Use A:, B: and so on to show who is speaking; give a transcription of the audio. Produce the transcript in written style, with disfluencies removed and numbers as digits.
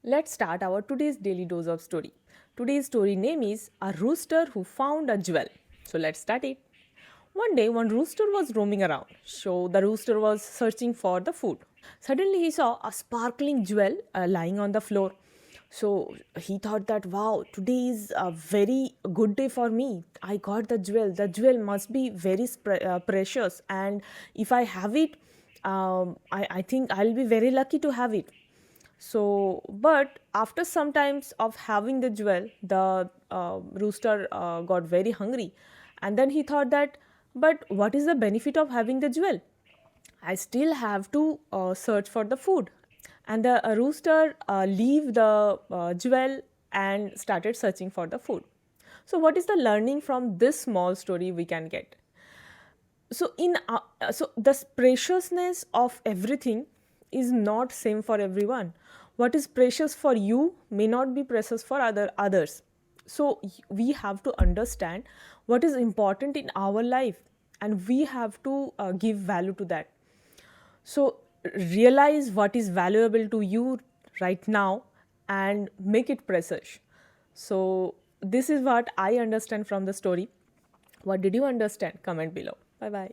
A: Let's start our today's daily dose of story. Today's story name is A Rooster Who Found a Jewel. So let's start it. One day, one rooster was roaming around. So the rooster was searching for the food. Suddenly, he saw a sparkling jewel lying on the floor. So he thought that, wow, today is a very good day for me. I got the jewel. The jewel must be very precious. And if I have it, I think I'll be very lucky to have it. So, but after some times of having the jewel, the rooster got very hungry. And then he thought that, but what is the benefit of having the jewel? I still have to search for the food. And the rooster leave the jewel and started searching for the food. So, what is the learning from this small story we can get? So, so the preciousness of everything is not same for everyone. What is precious for you may not be precious for others. So we have to understand what is important in our life, and we have to give value to that. So realize what is valuable to you right now and make it precious. So this is what I understand from the story. What did you understand? Comment below. Bye bye.